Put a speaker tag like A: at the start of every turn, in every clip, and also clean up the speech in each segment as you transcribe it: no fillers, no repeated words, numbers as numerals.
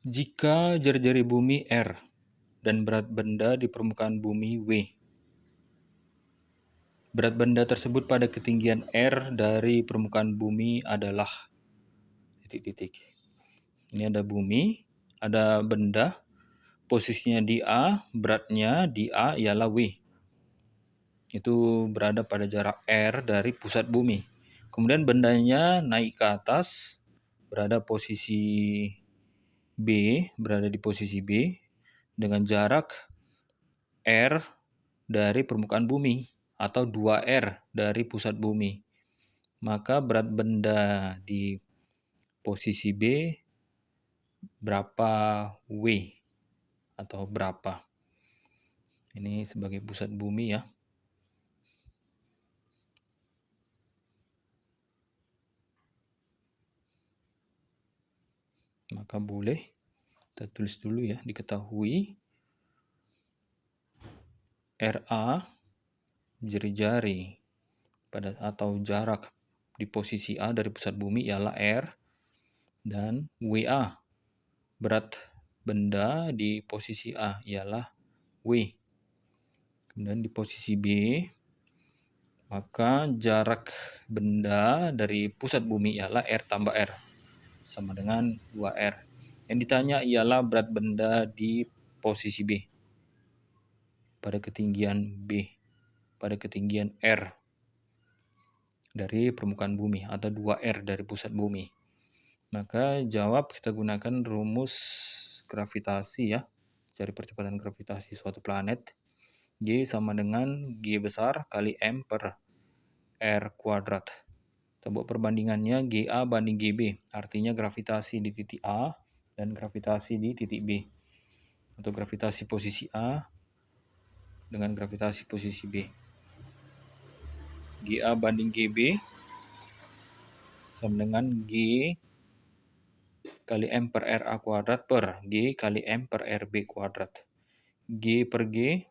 A: Jika jari-jari bumi R dan berat benda di permukaan bumi W. Berat benda tersebut pada ketinggian R dari permukaan bumi adalah titik-titik. Ini ada bumi, ada benda, posisinya di A, beratnya di A ialah W. Itu berada pada jarak R dari pusat bumi. Kemudian bendanya naik ke atas, berada di posisi B dengan jarak R dari permukaan bumi atau 2R dari pusat bumi. Maka berat benda di posisi B berapa W atau berapa. Ini sebagai pusat bumi ya. Maka boleh kita tulis dulu ya, diketahui RA jari-jari pada atau jarak di posisi A dari pusat bumi ialah R, dan WA berat benda di posisi A ialah W. Kemudian di posisi B, maka jarak benda dari pusat bumi ialah R tambah R sama dengan 2R. Yang ditanya ialah berat benda di posisi B pada ketinggian B, pada ketinggian R dari permukaan bumi atau 2R dari pusat bumi. Maka jawab kita gunakan rumus gravitasi ya. Cari percepatan gravitasi suatu planet. G sama dengan G besar kali M per R kuadrat. Kita buat perbandingannya GA banding GB. Artinya gravitasi di titik A dan gravitasi di titik B. Untuk gravitasi posisi A dengan gravitasi posisi B. GA banding GB sama dengan G kali M per RA kuadrat per G kali M per RB kuadrat. G per G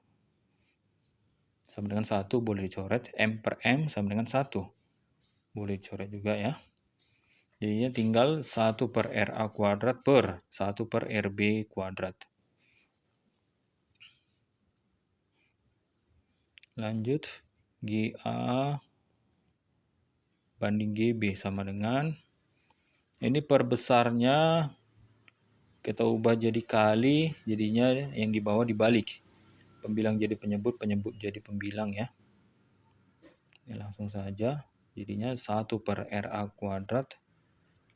A: sama dengan 1, boleh dicoret. M per M sama dengan 1. Boleh dicoret juga ya. Jadinya tinggal 1 per RA kuadrat per 1 per RB kuadrat. Lanjut, GA banding GB sama dengan, ini perbesarnya kita ubah jadi kali, jadinya yang di bawah dibalik. Pembilang jadi penyebut, penyebut jadi pembilang ya. Ini langsung saja. Jadinya 1 per RA kuadrat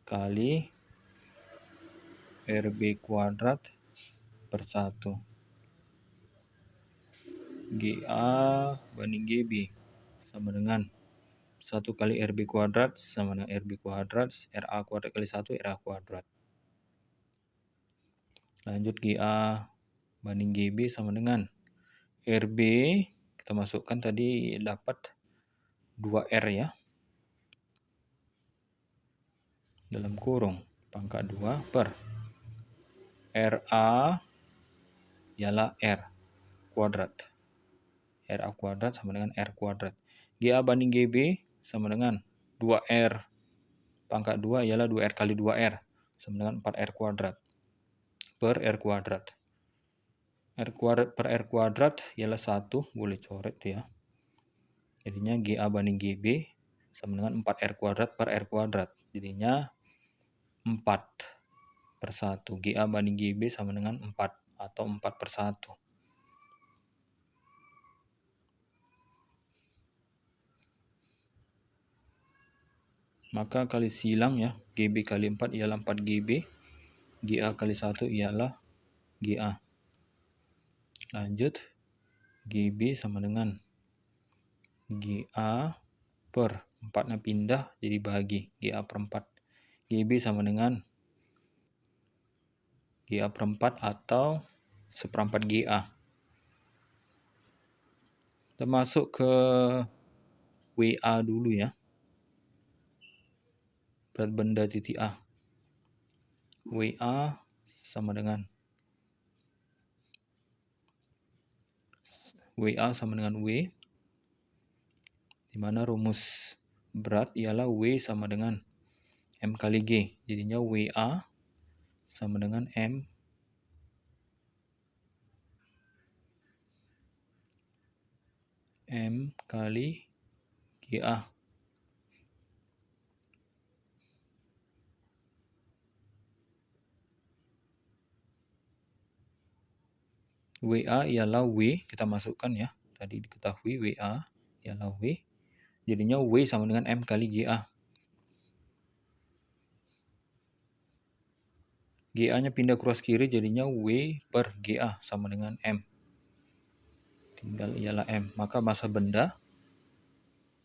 A: kali RB kuadrat per 1. GA banding GB sama dengan 1 kali RB kuadrat sama dengan RB kuadrat, RA kuadrat kali 1 RA kuadrat. Lanjut GA banding GB sama dengan RB, kita masukkan tadi dapat 2R ya. Dalam kurung pangkat 2 per RA ialah R kuadrat. RA kuadrat sama dengan R kuadrat. GA banding GB sama dengan 2R pangkat 2 ialah 2R kali 2R sama dengan 4R kuadrat per R kuadrat. R kuadrat per R kuadrat ialah 1, boleh coret ya. Jadinya GA banding GB sama dengan 4R kuadrat per R kuadrat. Jadinya 4 per 1. GA banding GB sama dengan 4 atau 4 per 1. Maka kali silang ya, GB kali 4 ialah 4 GB. GA kali 1 ialah GA. Lanjut, GB sama dengan GA per 4-nya pindah jadi bagi GA per 4. GB sama dengan GA per 4 atau seperempat GA. Kita masuk ke WA dulu ya. Berat benda titik A. WA sama dengan W, di mana rumus berat ialah W sama dengan M kali G. Jadinya WA sama dengan M kali GA. WA ialah W, kita masukkan ya. Tadi diketahui WA ialah W. Jadinya W sama dengan M kali GA. GA-nya pindah ke ruas kiri, jadinya W per GA sama dengan M. Tinggal ialah M. Maka massa benda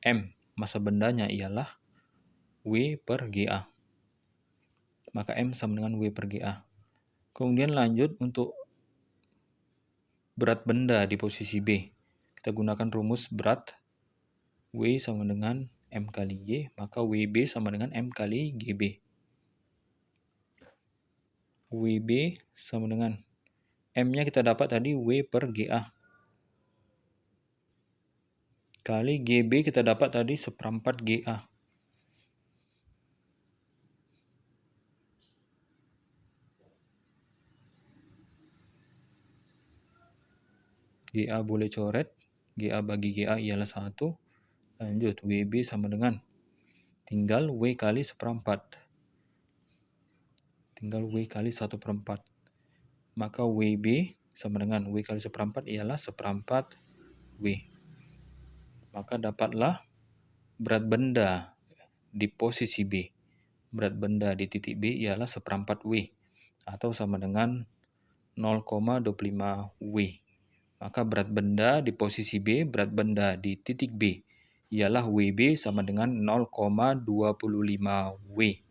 A: M. Massa bendanya ialah W per GA. Maka M sama dengan W per GA. Kemudian lanjut untuk berat benda di posisi B. Kita gunakan rumus berat W sama dengan M kali G, maka WB sama dengan M kali GB. WB sama dengan M-nya kita dapat tadi W per GA. Kali GB kita dapat tadi 1/4 GA. GA boleh coret. GA bagi GA ialah 1. Lanjut, WB sama dengan tinggal W kali 1/4. Tinggal W kali 1/4. Maka WB sama dengan W kali 1/4 ialah 1/4 W. Maka dapatlah berat benda di posisi B. Berat benda di titik B ialah 1/4 W atau sama dengan 0,25 W. Maka berat benda di posisi B, berat benda di titik B ialah WB sama dengan 0,25 W.